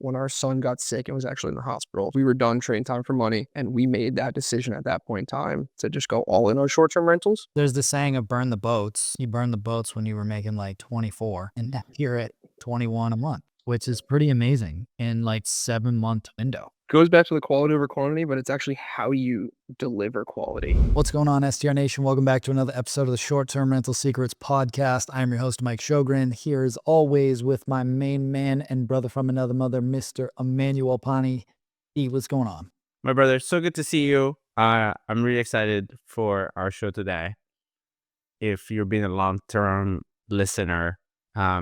when our son got sick and was actually in the hospital. We were done trading time for money, and we made that decision at that point in time to just go all in on short-term rentals. There's the saying of burn the boats. You burned the boats when you were making like 24, and now you're at 21 a month, which is pretty amazing in like 7-month window. Goes back to the quality over quantity, but it's actually how you deliver quality. What's going on, STR Nation? Welcome back to another episode of the Short-Term Rental Secrets podcast. I'm your host, Mike Sjogren, here as always with my main man and brother from another mother, Mr. Emmanuel Pani. E, what's going on? My brother, so good to see you. I'm really excited for our show today. If you've been a long-term listener,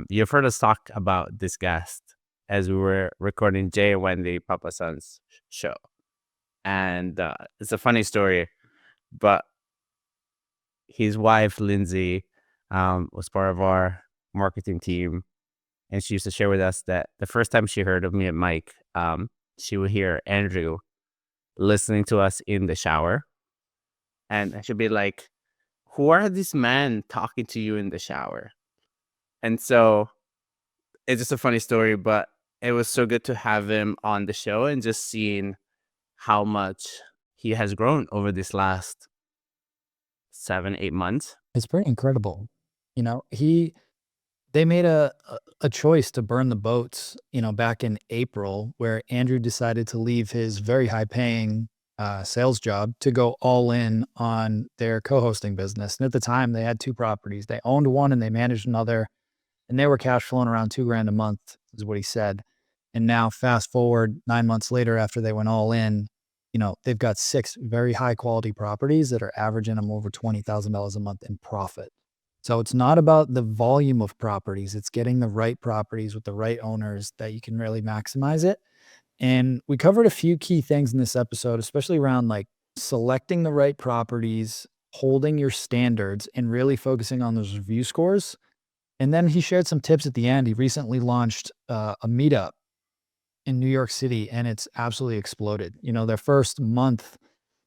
you've heard us talk about this guest as we were recording Jay and Wendy Papa Son's show. And it's a funny story, but his wife, Lindsay, was part of our marketing team. And she used to share with us that the first time she heard of me and Mike, she would hear Andrew listening to us in the shower. And she'd be like, who are these men talking to you in the shower? And so it's just a funny story, but it was so good to have him on the show and just seeing how much he has grown over this last 7-8 months. It's pretty incredible. You know, they made a choice to burn the boats, back in April, where Andrew decided to leave his very high paying sales job to go all in on their co-hosting business. And at the time they had 2 properties. They owned one and they managed another, and they were cash flowing around $2,000 a month is what he said. And now fast forward 9 months later, after they went all in, they've got 6 very high quality properties that are averaging them over $20,000 a month in profit. So it's not about the volume of properties. It's getting the right properties with the right owners that you can really maximize it. And we covered a few key things in this episode, especially around like selecting the right properties, holding your standards, and really focusing on those review scores. And then he shared some tips at the end. He recently launched a meetup in New York City, and it's absolutely exploded. Their first month,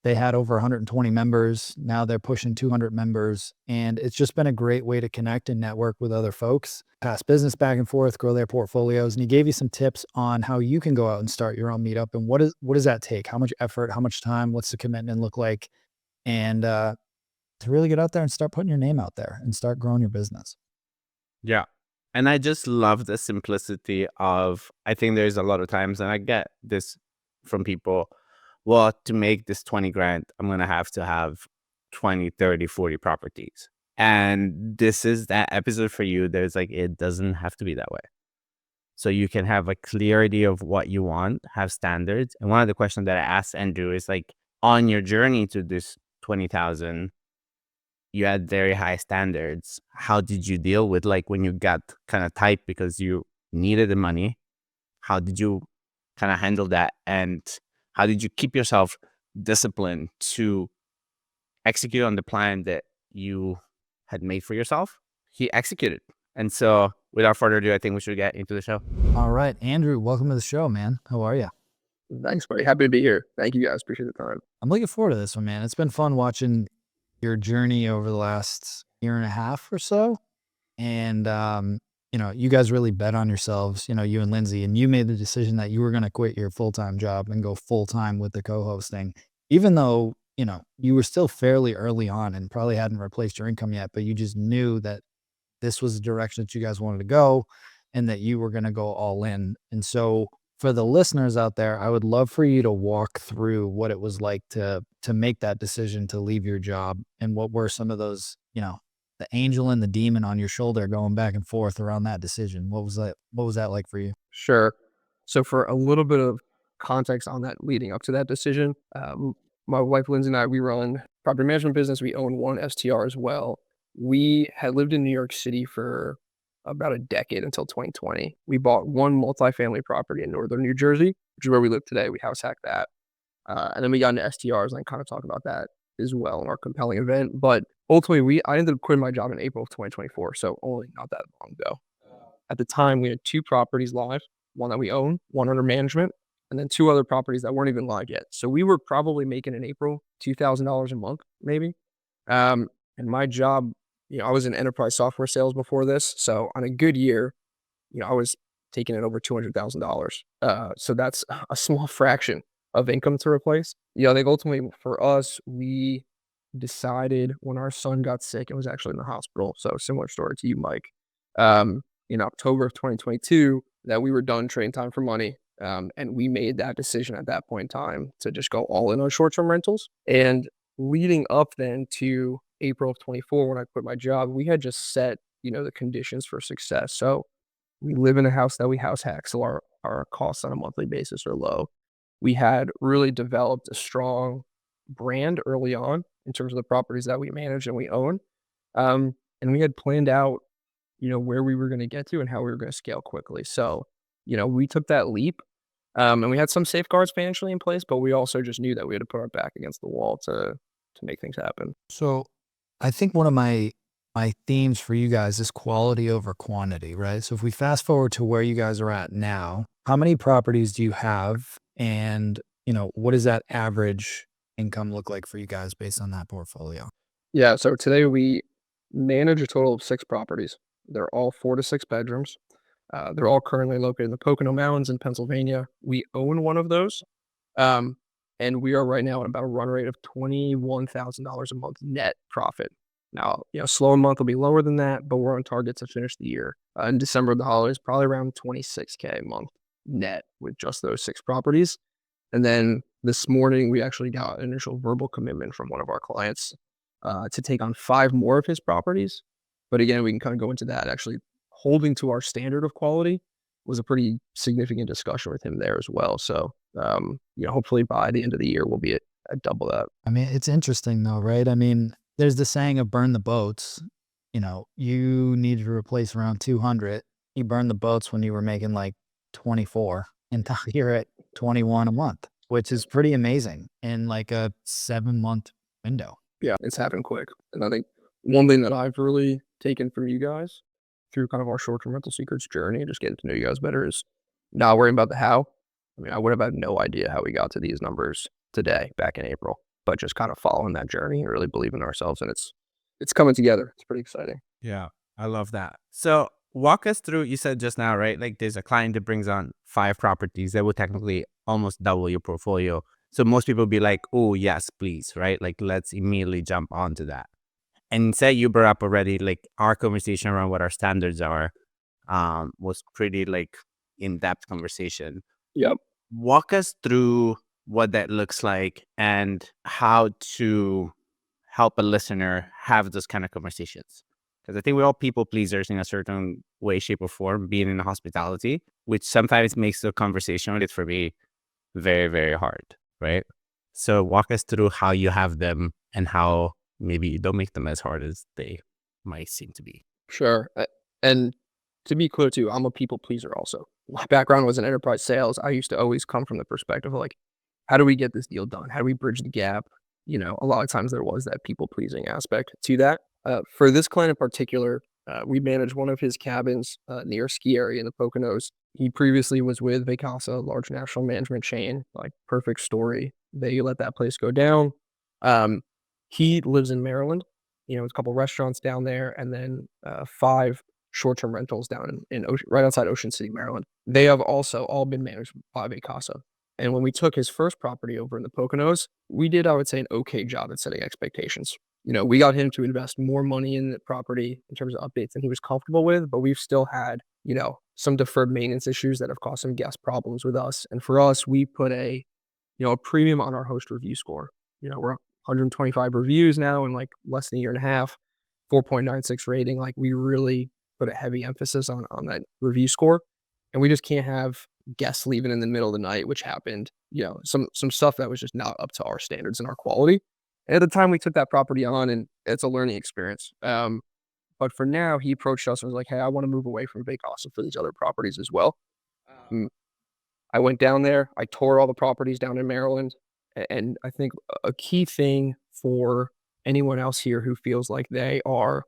they had over 120 members. Now they're pushing 200 members. And it's just been a great way to connect and network with other folks, pass business back and forth, grow their portfolios. And he gave you some tips on how you can go out and start your own meetup. And what does that take? How much effort? How much time? What's the commitment look like? And to really get out there and start putting your name out there and start growing your business. Yeah. And I just love the simplicity of, I think there's a lot of times, and I get this from people, well, to make this 20 grand, I'm going to have 20, 30, 40 properties. And this is that episode for you. There's like, it doesn't have to be that way. So you can have a clarity of what you want, have standards. And one of the questions that I asked Andrew is like, on your journey to this 20,000, you had very high standards. How did you deal with like when you got kind of tight because you needed the money? How did you kind of handle that? And how did you keep yourself disciplined to execute on the plan that you had made for yourself? He executed. And so without further ado, I think we should get into the show. All right, Andrew, welcome to the show, man. How are you? Thanks, buddy. Happy to be here. Thank you guys. Appreciate the time. I'm looking forward to this one, man. It's been fun watching your journey over the last year and a half or so. And, you guys really bet on yourselves, you and Lindsay, and you made the decision that you were going to quit your full-time job and go full-time with the co-hosting, even though, you were still fairly early on and probably hadn't replaced your income yet, but you just knew that this was the direction that you guys wanted to go and that you were going to go all in. And so for the listeners out there, I would love for you to walk through what it was like to make that decision to leave your job, and what were some of those, the angel and the demon on your shoulder going back and forth around that decision. What was that like for you? Sure. So for a little bit of context on that leading up to that decision, my wife Lindsay and I, we run property management business. We own one STR as well. We had lived in New York City for about a decade until 2020. We bought one multifamily property in northern New Jersey, which is where we live today. We house hacked that. And then we got into STRs, and I kind of talk about that as well in our compelling event. But ultimately, I ended up quitting my job in April of 2024, so only not that long ago. At the time, we had 2 properties live, one that we own, one under management, and then 2 other properties that weren't even live yet. So we were probably making in April $2,000 a month, maybe. And my job, I was in enterprise software sales before this. So on a good year, I was taking in over $200,000. So that's a small fraction of income to replace. I think ultimately for us, we decided when our son got sick and was actually in the hospital, so similar story to you, Mike, in October of 2022, that we were done trading time for money. And we made that decision at that point in time to just go all in on short-term rentals. And leading up then to April of 24, when I quit my job, we had just set, the conditions for success. So we live in a house that we house hack, so our costs on a monthly basis are low. We had really developed a strong brand early on in terms of the properties that we manage and we own. And we had planned out, where we were going to get to and how we were going to scale quickly. So, we took that leap. And we had some safeguards financially in place, but we also just knew that we had to put our back against the wall to make things happen. So I think one of my themes for you guys is quality over quantity, right? So if we fast forward to where you guys are at now, how many properties do you have? And, what does that average income look like for you guys based on that portfolio? Yeah, so today we manage a total of 6 properties. They're all 4 to 6 bedrooms. They're all currently located in the Pocono Mountains in Pennsylvania. We own one of those. Um, and we are right now at about a run rate of $21,000 a month net profit. Now, slow month will be lower than that, but we're on target to finish the year in December of the holidays, probably around 26K a month net with just those 6 properties. And then this morning, we actually got an initial verbal commitment from one of our clients to take on 5 more of his properties. But again, we can kind of go into that. Actually, holding to our standard of quality was a pretty significant discussion with him there as well. So, hopefully by the end of the year, we'll be at double that. I mean, it's interesting though, right? I mean, there's the saying of burn the boats. You needed to replace around 200. You burned the boats when you were making like 24, and now you're at 21 a month, which is pretty amazing in like a 7-month window. Yeah, it's happened quick. And I think one thing that I've really taken from you guys through kind of our short-term rental secrets journey, just getting to know you guys better, is not worrying about the how. I mean, I would have had no idea how we got to these numbers today, back in April, but just kind of following that journey and really believing in ourselves, and it's coming together. It's pretty exciting. Yeah, I love that. So walk us through, you said just now, right? Like there's a client that brings on 5 properties that would technically almost double your portfolio. So most people be like, oh, yes, please, right? Like let's immediately jump onto that. And say you brought up already, like our conversation around what our standards are was pretty like in-depth conversation. Yep. Walk us through what that looks like and how to help a listener have those kind of conversations. Because I think we're all people pleasers in a certain way, shape, or form, being in hospitality, which sometimes makes the conversation with it for me very, very hard, right? So walk us through how you have them and how maybe you don't make them as hard as they might seem to be. Sure. And to be clear too, I'm a people pleaser also. My background was in enterprise sales. I used to always come from the perspective of like, how do we get this deal done? How do we bridge the gap? A lot of times there was that people pleasing aspect to that. For this client in particular, we managed one of his cabins near a ski area in the Poconos. He previously was with Vacasa, a large national management chain, like perfect story. They let that place go down. He lives in Maryland. There's a couple restaurants down there, and then 5 short-term rentals down in right outside Ocean City, Maryland. They have also all been managed by Vacasa. And when we took his first property over in the Poconos, we did, I would say, an okay job at setting expectations. We got him to invest more money in the property in terms of updates than he was comfortable with, but we've still had, some deferred maintenance issues that have caused some guest problems with us. And for us, we put a premium on our host review score. We're 125 reviews now in like less than a year and a half, 4.96 rating. Like we really put a heavy emphasis on that review score. And we just can't have guests leaving in the middle of the night, which happened, some stuff that was just not up to our standards and our quality. And at the time we took that property on, and it's a learning experience. But for now, he approached us and was like, hey, I want to move away from Vacasa for these other properties as well. I went down there, I tore all the properties down in Maryland. And I think a key thing for anyone else here who feels like they are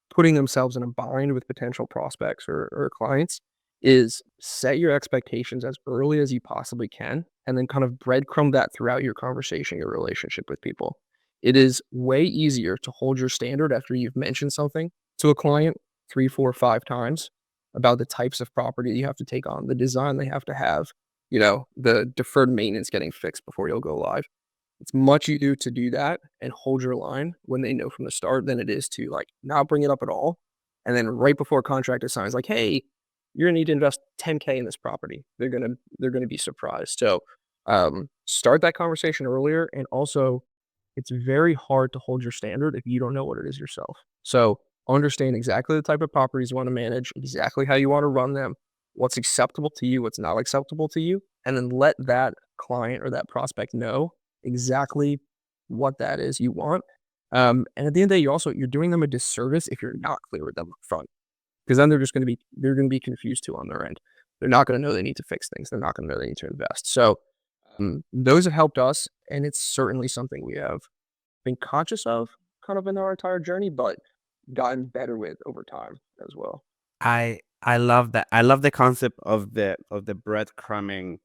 putting themselves in a bind with potential prospects or clients is set your expectations as early as you possibly can, and then kind of breadcrumb that throughout your conversation, your relationship with people. It is way easier to hold your standard after you've mentioned something to a client 3, 4, 5 times about the types of property you have to take on, the design they have to have, the deferred maintenance getting fixed before you'll go live. It's much easier to do that and hold your line when they know from the start than it is to like not bring it up at all. And then right before contract is signed, it's like, hey, you're gonna need to invest 10K in this property. They're gonna be surprised. So start that conversation earlier. And also it's very hard to hold your standard if you don't know what it is yourself. So understand exactly the type of properties you want to manage, exactly how you want to run them, what's acceptable to you, what's not acceptable to you, and then let that client or that prospect know exactly what that is you want. And at the end of the day, you're doing them a disservice if you're not clear with them up front, because then they're gonna be confused too on their end. They're not gonna know they need to fix things. They're not gonna know they need to invest. So those have helped us, and it's certainly something we have been conscious of kind of in our entire journey, but gotten better with over time as well. I love that. I love the concept of the breadcrumbing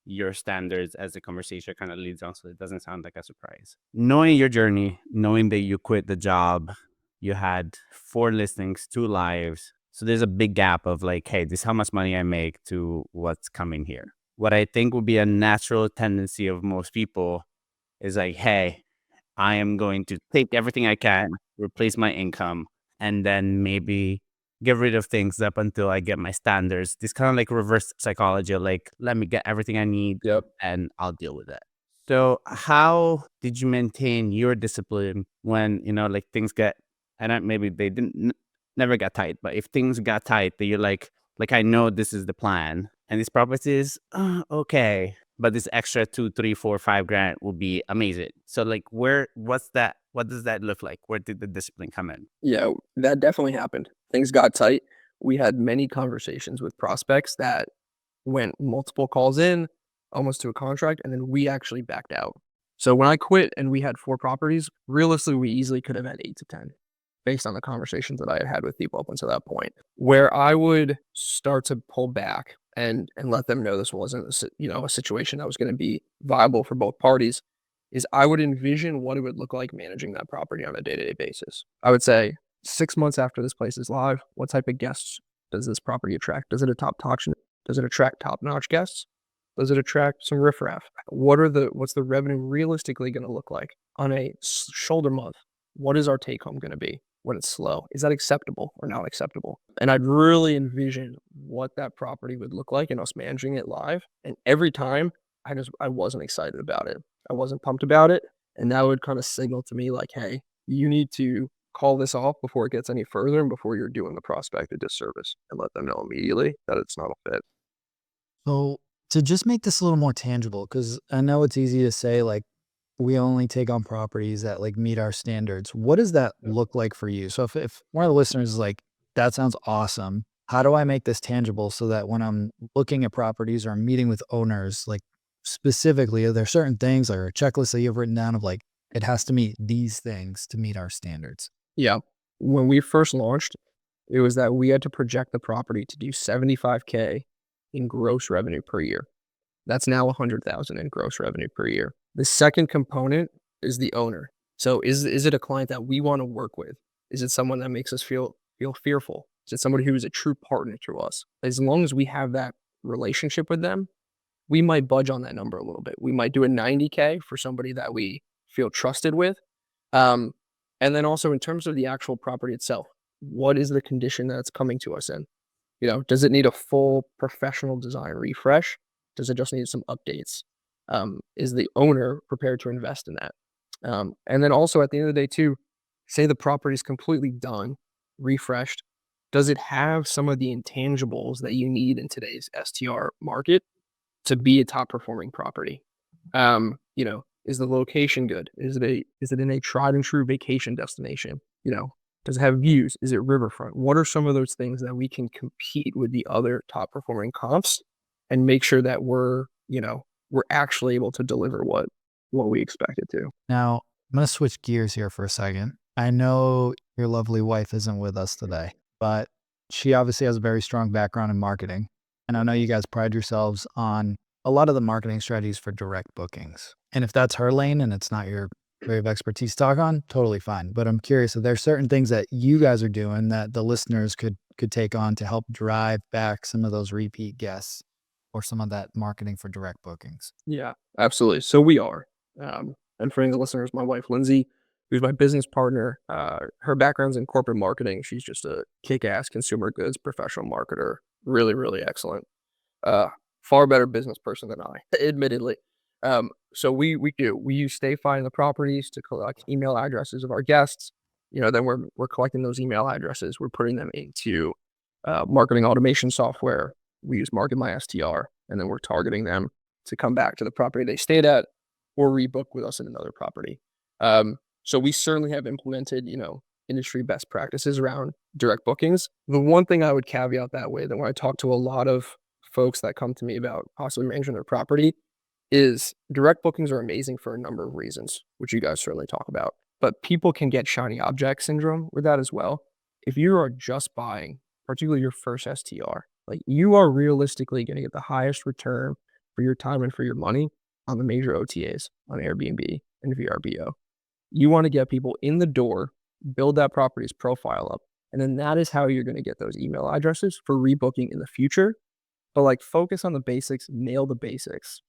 your standards as the conversation kind of leads on, so it doesn't sound like a surprise. Knowing your journey, knowing that you quit the job, you had 4 listings, 2 lives. So there's a big gap of like, hey, this is how much money I make to what's coming here. What I think would be a natural tendency of most people is like, hey, I am going to take everything I can, replace my income, and then maybe get rid of things up until I get my standards. This kind of like reverse psychology of like, let me get everything I need Yep. and I'll deal with it. So how did you maintain your discipline when, like things get, and maybe they never got tight, but if things got tight, that you're like, I know this is the plan and this property is okay, but this extra 2, 3, 4, 5 grand will be amazing. So like what does that look like? Where did the discipline come in? Yeah, that definitely happened. Things got tight. We had many conversations with prospects that went multiple calls in, almost to a contract, and then we actually backed out. So when I quit and we had 4 properties, realistically, we easily could have had 8 to 10 based on the conversations that I had had with people up until that point, where I would start to pull back and let them know this wasn't a situation that was going to be viable for both parties. Is I would envision what it would look like managing that property on a day-to-day basis. I would say 6 months after this place is live, what type of guests does this property attract? Does it attract top-notch guests? Does it attract some riffraff? What's the revenue realistically going to look like on a shoulder month? What is our take home going to be when it's slow? Is that acceptable or not acceptable? And I'd really envision what that property would look like and us managing it live. And every time I wasn't excited about it. I wasn't pumped about it. And that would kind of signal to me like, hey, you need to call this off before it gets any further and before you're doing the prospect a disservice, and let them know immediately that it's not a fit. So to just make this a little more tangible, because I know it's easy to say like we only take on properties that like meet our standards. What does that look like for you? So if one of the listeners is like, that sounds awesome. How do I make this tangible so that when I'm looking at properties or I'm meeting with owners, like specifically, are there certain things or a checklist that you've written down of like, it has to meet these things to meet our standards? Yeah. When we first launched, it was that we had to project the property to do 75K in gross revenue per year. That's now 100,000 in gross revenue per year. The second component is the owner. So is it a client that we want to work with? Is it someone that makes us feel fearful? Is it somebody who is a true partner to us? As long as we have that relationship with them, we might budge on that number a little bit. We might do a 90K for somebody that we feel trusted with. Um, and then also in terms of the actual property itself, what is the condition that it's coming to us in? Does it need a full professional design refresh? Does it just need some updates? Is the owner prepared to invest in that? And then also at the end of the day too, say the property is completely done, refreshed. Does it have some of the intangibles that you need in today's STR market to be a top performing property? Is the location good? Is it in a tried and true vacation destination? Does it have views? Is it riverfront? What are some of those things that we can compete with the other top performing comps and make sure that we're actually able to deliver what we expect it to? Now, I'm going to switch gears here for a second. I know your lovely wife isn't with us today, but she obviously has a very strong background in marketing. And I know you guys pride yourselves on a lot of the marketing strategies for direct bookings. And if that's her lane and it's not your area of expertise to talk on, totally fine. But I'm curious if there's certain things that you guys are doing that the listeners could could take on to help drive back some of those repeat guests or some of that marketing for direct bookings? Yeah, absolutely. So we are. And for any listeners, my wife, Lindsay, who's my business partner, her background's in corporate marketing. She's just a kick-ass consumer goods professional marketer. Really, really excellent. Far better business person than I, admittedly. So we use Stay Find the properties to collect email addresses of our guests. Then we're collecting those email addresses. We're putting them into marketing automation software. We use Market My STR, and then we're targeting them to come back to the property they stayed at or rebook with us in another property. So we certainly have implemented, industry best practices around direct bookings. The one thing I would caveat that way, that when I talk to a lot of folks that come to me about possibly managing their property, is direct bookings are amazing for a number of reasons, which you guys certainly talk about. But people can get shiny object syndrome with that as well. If you are just buying, particularly your first STR, like you are realistically going to get the highest return for your time and for your money on the major OTAs, on Airbnb and VRBO. You want to get people in the door, build that property's profile up, and then that is how you're going to get those email addresses for rebooking in the future. But like focus on the basics, nail the basics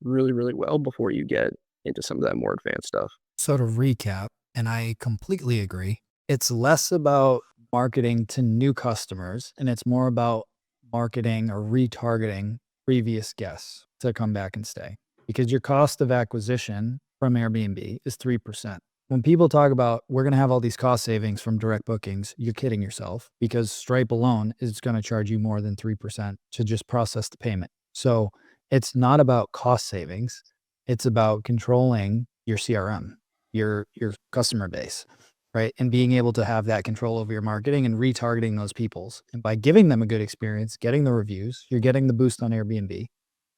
really, really well before you get into some of that more advanced stuff. So to recap, and I completely agree, it's less about marketing to new customers and it's more about marketing or retargeting previous guests to come back and stay. Because your cost of acquisition from Airbnb is 3%. When people talk about we're going to have all these cost savings from direct bookings, you're kidding yourself, because Stripe alone is going to charge you more than 3% to just process the payment. So it's not about cost savings. It's about controlling your CRM, your customer base, right? And being able to have that control over your marketing and retargeting those peoples. And by giving them a good experience, getting the reviews, you're getting the boost on Airbnb.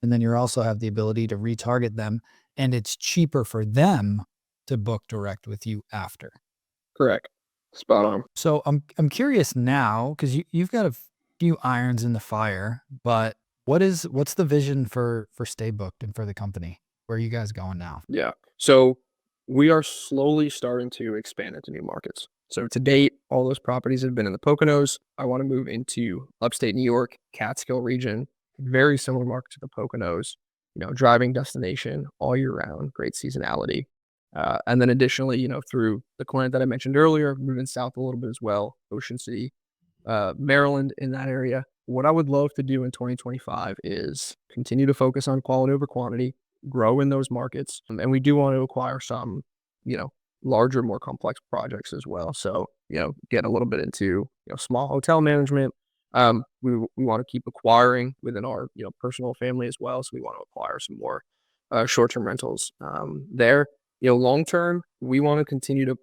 And then you also have the ability to retarget them, and it's cheaper for them to book direct with you after. Correct. Spot on. So I'm curious now, because you've got a few irons in the fire, but what's the vision for Stay Booked and for the company? Where are you guys going now? Yeah. So we are slowly starting to expand into new markets. So to date, all those properties have been in the Poconos. I want to move into upstate New York, Catskill region, very similar market to the Poconos, driving destination all year round, great seasonality. And then additionally, through the client that I mentioned earlier, moving south a little bit as well, Ocean City, Maryland, in that area. What I would love to do in 2025 is continue to focus on quality over quantity, grow in those markets. And we do want to acquire some, larger, more complex projects as well. So, get a little bit into, small hotel management. We want to keep acquiring within our, personal family as well. So we want to acquire some more short-term rentals there. Long term, we want to continue to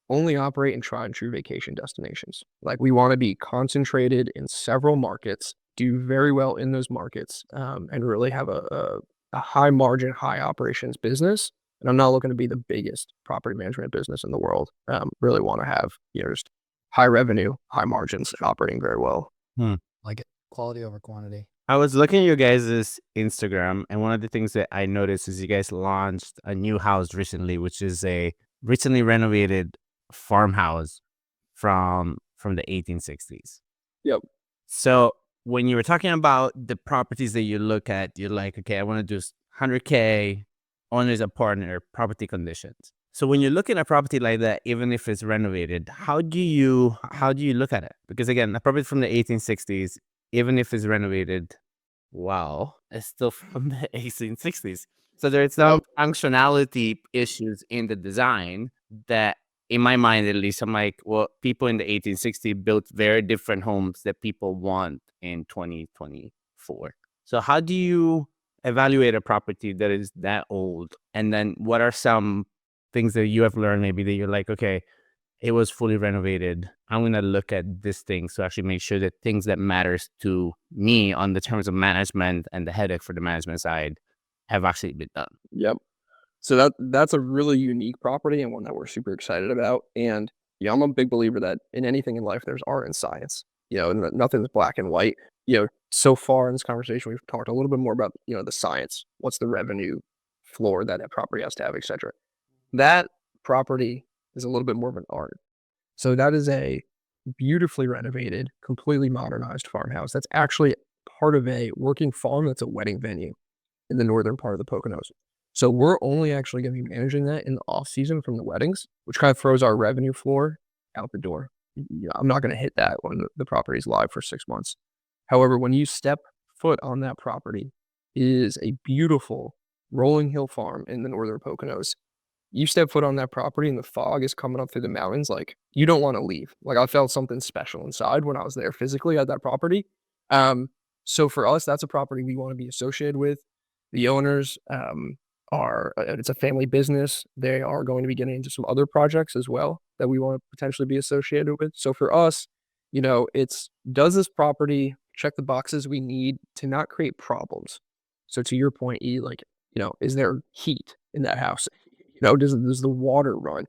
only operate in tried and true vacation destinations. Like we want to be concentrated in several markets, do very well in those markets, and really have a high margin, high operations business. And I'm not looking to be the biggest property management business in the world. Really want to have, just high revenue, high margins, and operating very well. Like it, quality over quantity. I was looking at your guys' Instagram, and one of the things that I noticed is you guys launched a new house recently, which is a recently renovated farmhouse from the 1860s. Yep. So when you were talking about the properties that you look at, you're like, okay, I want to do 100K, owner's apartment, property conditions. So when you're looking at a property like that, even if it's renovated, how do you look at it? Because again, a property from the 1860s, even if it's renovated, wow, it's still from the 1860s. So there's some functionality issues in the design that, in my mind at least, I'm like, well, people in the 1860s built very different homes that people want in 2024. So how do you evaluate a property that is that old? And then what are some things that you have learned maybe that you're like, okay, it was fully renovated. I'm going to look at this thing to actually make sure that things that matters to me on the terms of management and the headache for the management side have actually been done. Yep. So that's a really unique property and one that we're super excited about. And I'm a big believer that in anything in life, there's art and science. Nothing's black and white. So far in this conversation, we've talked a little bit more about, the science. What's the revenue floor that property has to have, et cetera. That property is a little bit more of an art. So that is a beautifully renovated, completely modernized farmhouse that's actually part of a working farm that's a wedding venue in the northern part of the Poconos. So we're only actually going to be managing that in the off season from the weddings, which kind of throws our revenue floor out the door. I'm not going to hit that when the property is live for 6 months. However, when you step foot on that property, it is a beautiful rolling hill farm in the northern Poconos. You step foot on that property and the fog is coming up through the mountains, like, you don't wanna leave. Like, I felt something special inside when I was there physically at that property. Um, so for us, that's a property we wanna be associated with. The owners, are it's a family business. They are going to be getting into some other projects as well that we wanna potentially be associated with. So for us, it's, does this property check the boxes we need to not create problems? So to your point, E, like, is there heat in that house? Does the water run?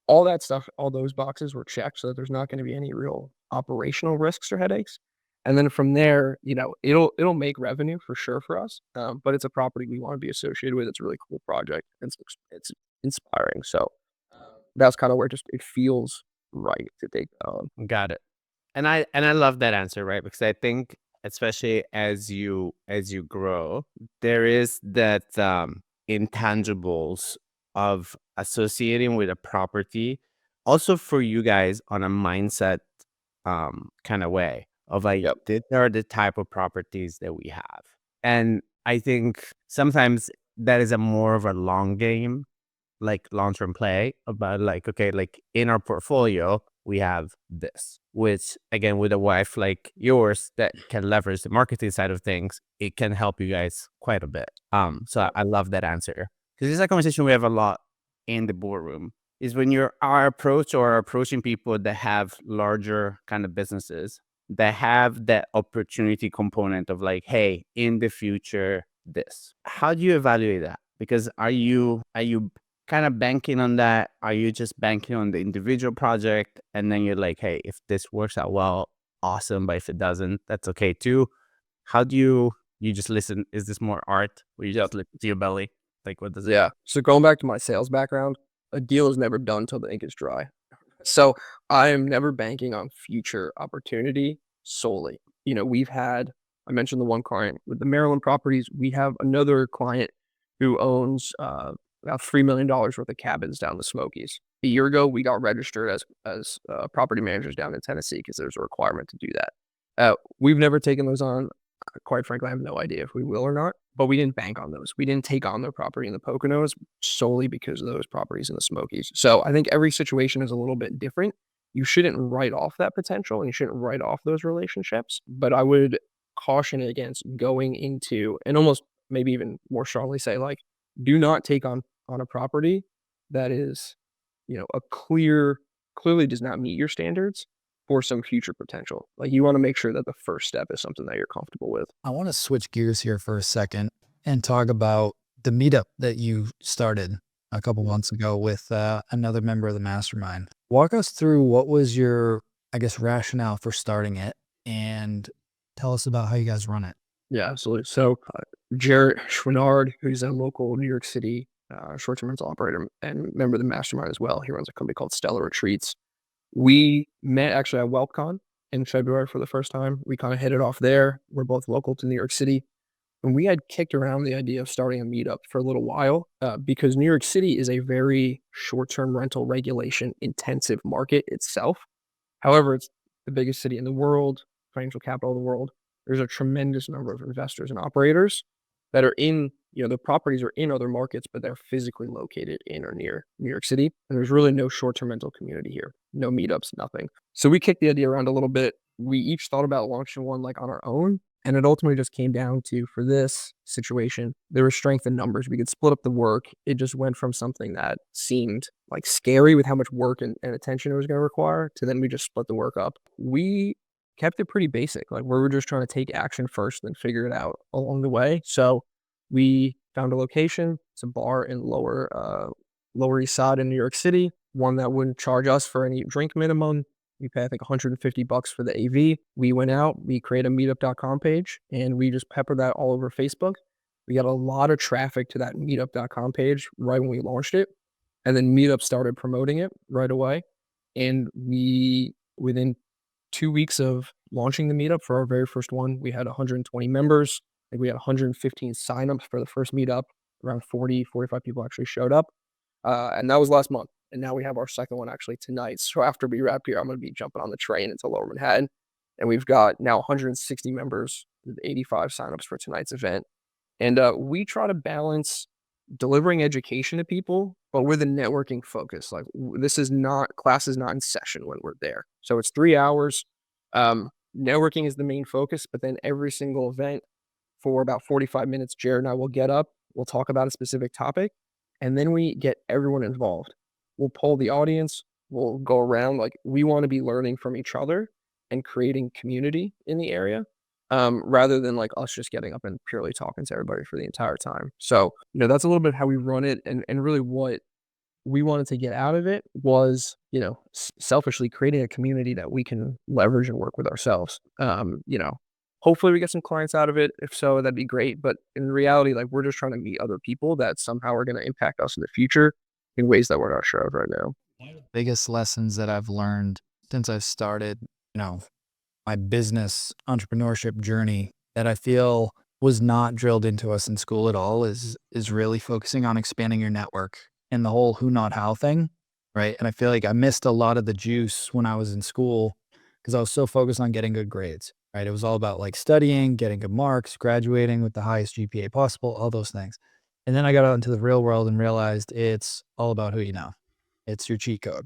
All that stuff, all those boxes were checked so that there's not gonna be any real operational risks or headaches. And then from there, it'll make revenue for sure for us, but it's a property we wanna be associated with. It's a really cool project. It's inspiring. So, that's kinda where just it feels right to take that on. Got it. And I love that answer, right? Because I think especially as you grow, there is that intangibles of associating with a property, also for you guys on a mindset kind of way of like Yep. these are the type of properties that we have. And I think sometimes that is a more of a long game, like long-term play about like, okay, like in our portfolio, we have this, which again, with a wife like yours that can leverage the marketing side of things, it can help you guys quite a bit. So I love that answer because it's a conversation we have a lot in the boardroom is when you're our approach or approaching people that have larger kind of businesses that have that opportunity component of like, hey, in the future, this. How do you evaluate that? Because are you kind of banking on that? Are you just banking on the individual project? And then you're like, hey, if this works out well, awesome. But if it doesn't, that's okay too. How do you just listen? Is this more art where you just listen to your belly? Like, what does it? Yeah. So going back to my sales background, a deal is never done till the ink is dry. So I am never banking on future opportunity solely. I mentioned the one client with the Maryland properties. We have another client who owns about $3 million worth of cabins down the Smokies. A year ago, we got registered as property managers down in Tennessee because there's a requirement to do that. We've never taken those on. Quite frankly, I have no idea if we will or not, but we didn't bank on those. We didn't take on their property in the Poconos solely because of those properties in the Smokies. So I think every situation is a little bit different. You shouldn't write off that potential and you shouldn't write off those relationships, but I would caution against going into and almost maybe even more strongly say like, do not take on a property that is, clearly does not meet your standards for some future potential. Like, you wanna make sure that the first step is something that you're comfortable with. I want to switch gears here for a second and talk about the meetup that you started a couple months ago with another member of the mastermind. Walk us through what was your, I guess, rationale for starting it and tell us about how you guys run it. Yeah, absolutely. So, Jarrett Schwinnard, who's a local New York City, short-term rental operator and member of the mastermind as well, he runs a company called Stellar Retreats. We met actually at WelpCon in February for the first time. We kinda hit it off there. We're both local to New York City. And we had kicked around the idea of starting a meetup for a little while because New York City is a very short-term rental regulation intensive market itself. However, it's the biggest city in the world, financial capital of the world. There's a tremendous number of investors and operators that are in, the properties are in other markets, but they're physically located in or near New York City. And there's really no short-term rental community here. No meetups, nothing. So we kicked the idea around a little bit. We each thought about launching one like on our own. And it ultimately just came down to, for this situation, there was strength in numbers. We could split up the work. It just went from something that seemed like scary with how much work and attention it was going to require to then we just split the work up. We kept it pretty basic. Like, we were just trying to take action first and figure it out along the way. So we found a location. It's a bar in Lower East Side in New York City, one that wouldn't charge us for any drink minimum. We pay, I think, $150 for the AV. We went out, we created a meetup.com page, and we just peppered that all over Facebook. We got a lot of traffic to that meetup.com page right when we launched it. And then Meetup started promoting it right away. And within 2 weeks of launching the meetup for our very first one, we had 120 members. I think we had 115 signups for the first meetup. Around 40, 45 people actually showed up. And that was last month. And now we have our second one actually tonight. So after we wrap here, I'm going to be jumping on the train into Lower Manhattan. And we've got now 160 members with 85 signups for tonight's event. And we try to balance delivering education to people, but with a networking focus. Like this is not class is not in session when we're there. So it's 3 hours. Networking is the main focus, but then every single event for about 45 minutes, Jared and I will get up, we'll talk about a specific topic, and then we get everyone involved. We'll poll the audience, we'll go around, like we want to be learning from each other and creating community in the area. Rather than like us just getting up and purely talking to everybody for the entire time. So, that's a little bit how we run it. And really what we wanted to get out of it was, selfishly creating a community that we can leverage and work with ourselves. Hopefully we get some clients out of it. If so, that'd be great. But in reality, like we're just trying to meet other people that somehow are going to impact us in the future in ways that we're not sure of right now. One of the biggest lessons that I've learned since I've started, my business entrepreneurship journey that I feel was not drilled into us in school at all is really focusing on expanding your network and the whole who, not how thing, right? And I feel like I missed a lot of the juice when I was in school because I was so focused on getting good grades, right? It was all about like studying, getting good marks, graduating with the highest GPA possible, all those things. And then I got out into the real world and realized it's all about who you know. It's your cheat code.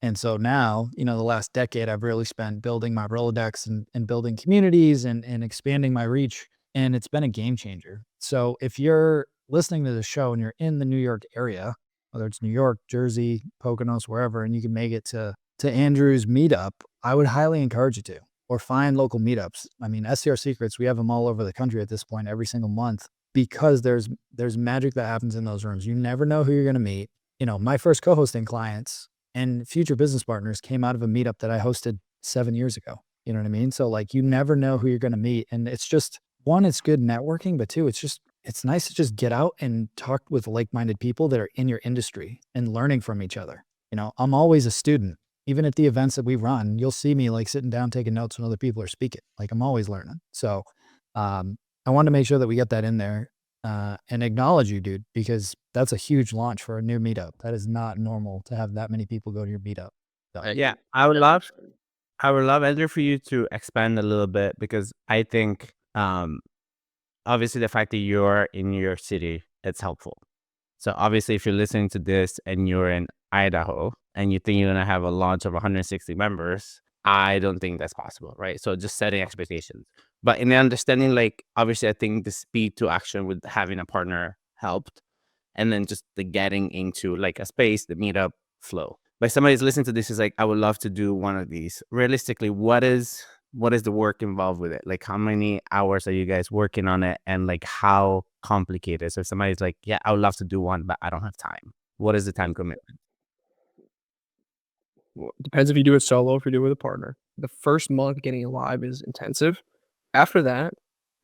And so now, the last decade, I've really spent building my Rolodex and building communities and expanding my reach. And it's been a game changer. So if you're listening to the show and you're in the New York area, whether it's New York, Jersey, Poconos, wherever, and you can make it to Andrew's meetup, I would highly encourage you to, or find local meetups. I mean, SCR Secrets, we have them all over the country at this point, every single month, because there's magic that happens in those rooms. You never know who you're going to meet. My first co-hosting clients and future business partners came out of a meetup that I hosted 7 years ago. You know what I mean? So like, you never know who you're going to meet. And it's just, one, it's good networking, but two, it's nice to just get out and talk with like-minded people that are in your industry and learning from each other. I'm always a student. Even at the events that we run, you'll see me like sitting down, taking notes when other people are speaking. Like I'm always learning. So I wanted to make sure that we get that in there. And acknowledge you, dude, because that's a huge launch for a new meetup. That is not normal to have that many people go to your meetup. So, Yeah, I would love Andrew for you to expand a little bit because I think obviously the fact that you're in New York City, it's helpful. So obviously if you're listening to this and you're in Idaho and you think you're gonna have a launch of 160 members, I don't think that's possible, right? So just setting expectations. But in the understanding, like obviously I think the speed to action with having a partner helped. And then just the getting into like a space, the meetup flow. But somebody's listening to this is like, I would love to do one of these. Realistically, what is the work involved with it? Like how many hours are you guys working on it? And like how complicated? So if somebody's like, yeah, I would love to do one, but I don't have time. What is the time commitment? Well, it depends if you do it solo or if you do it with a partner. The first month getting it live is intensive. After that,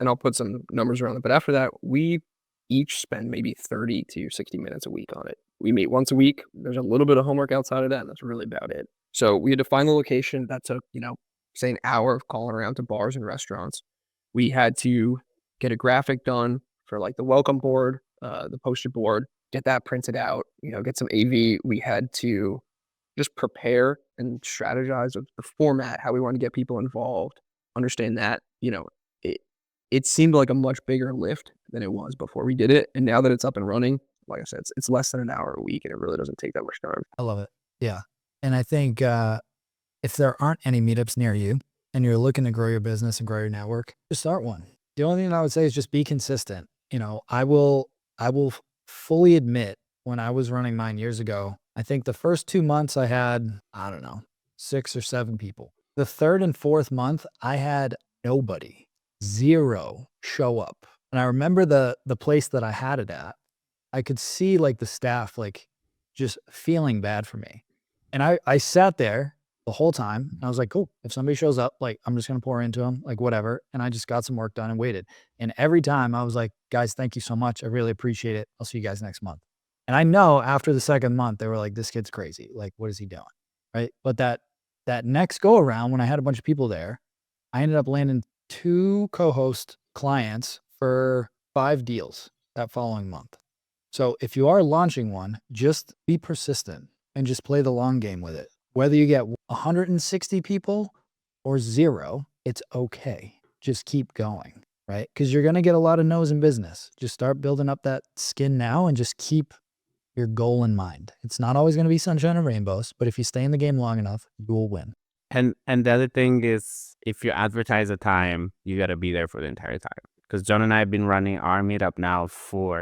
and I'll put some numbers around it, but after that, we each spend maybe 30 to 60 minutes a week on it. We meet once a week. There's a little bit of homework outside of that, and that's really about it. So we had to find the location. That took, say an hour of calling around to bars and restaurants. We had to get a graphic done for like the welcome board, the poster board, get that printed out, get some AV. We had to just prepare and strategize with the format, how we want to get people involved, understand that, it seemed like a much bigger lift than it was before we did it. And now that it's up and running, like I said, it's less than an hour a week and it really doesn't take that much time. I love it. Yeah. And I think if there aren't any meetups near you and you're looking to grow your business and grow your network, just start one. The only thing I would say is just be consistent. I will fully admit when I was running mine years ago, I think the first 2 months I had, I don't know, 6 or 7 people. The third and fourth month, I had nobody, 0 show up. And I remember the place that I had it at, I could see like the staff, like just feeling bad for me. And I sat there the whole time and I was like, cool, if somebody shows up, like I'm just going to pour into them, like whatever. And I just got some work done and waited. And every time I was like, guys, thank you so much. I really appreciate it. I'll see you guys next month. And I know after the second month, they were like, this kid's crazy. Like, what is he doing? Right. But that that next go around, when I had a bunch of people there, I ended up landing 2 co-host clients for 5 deals that following month. So if you are launching one, just be persistent and just play the long game with it. Whether you get 160 people or 0, it's okay. Just keep going, right? Because you're going to get a lot of no's in business. Just start building up that skin now and just keep your goal in mind. It's not always going to be sunshine and rainbows, but if you stay in the game long enough, you will win. And the other thing is, if you advertise a time, you got to be there for the entire time. Because John and I have been running our meetup now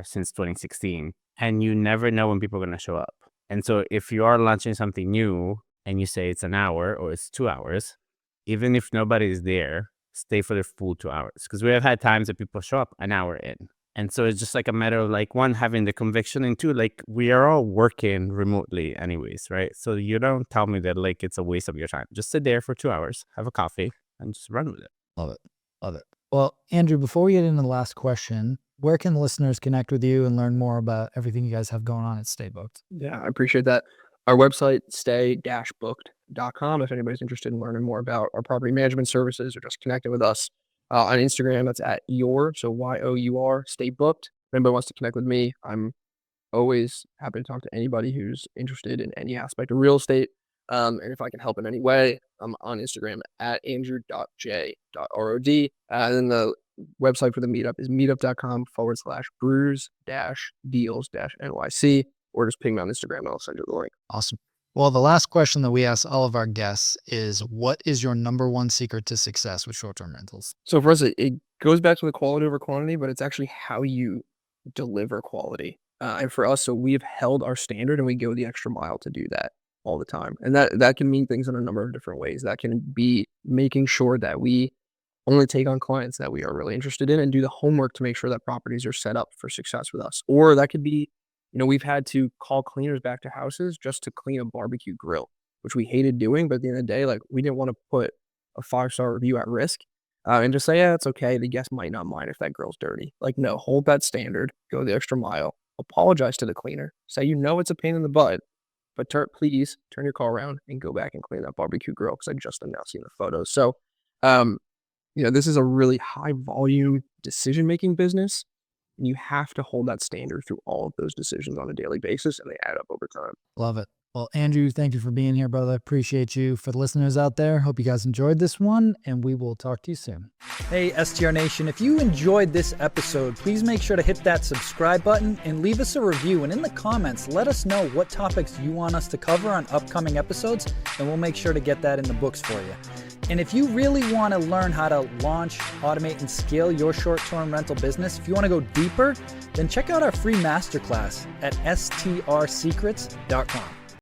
since 2016, and you never know when people are going to show up. And so if you are launching something new and you say it's an hour or it's 2 hours, even if nobody is there, stay for the full 2 hours. Because we have had times that people show up an hour in. And so it's just like a matter of like, one, having the conviction, and 2, like, we are all working remotely anyways, right? So you don't tell me that like it's a waste of your time. Just sit there for 2 hours, have a coffee, and just run with it. Love it. Love it. Well, Andrew, before we get into the last question, where can the listeners connect with you and learn more about everything you guys have going on at Stay Booked? Yeah, I appreciate that. Our website, stay-booked.com, if anybody's interested in learning more about our property management services or just connecting with us. On Instagram, that's at your, so YOUR, Stay Booked. If anybody wants to connect with me, I'm always happy to talk to anybody who's interested in any aspect of real estate. And if I can help in any way, I'm on Instagram at andrew.j.rod. And then the website for the meetup is meetup.com/brews-deals-NYC, or just ping me on Instagram and I'll send you the link. Awesome. Well, the last question that we ask all of our guests is, what is your number one secret to success with short-term rentals? So for us, it goes back to the quality over quantity, but it's actually how you deliver quality. And for us, so we've held our standard and we go the extra mile to do that all the time. And that can mean things in a number of different ways. That can be making sure that we only take on clients that we are really interested in and do the homework to make sure that properties are set up for success with us. Or that could be, we've had to call cleaners back to houses just to clean a barbecue grill, which we hated doing. But at the end of the day, like, we didn't want to put a 5-star review at risk and just say, yeah, it's okay. The guest might not mind if that grill's dirty. Like, no, hold that standard, go the extra mile, apologize to the cleaner, say, it's a pain in the butt, but please turn your car around and go back and clean that barbecue grill, because I just am now seeing the photos. So, this is a really high volume decision-making business, and you have to hold that standard through all of those decisions on a daily basis, and they add up over time. Love it. Well, Andrew, thank you for being here, brother. Appreciate you. For the listeners out there, hope you guys enjoyed this one, and we will talk to you soon. Hey, STR Nation, if you enjoyed this episode, please make sure to hit that subscribe button and leave us a review. And in the comments, let us know what topics you want us to cover on upcoming episodes, and we'll make sure to get that in the books for you. And if you really want to learn how to launch, automate, and scale your short-term rental business, if you want to go deeper, then check out our free masterclass at strsecrets.com.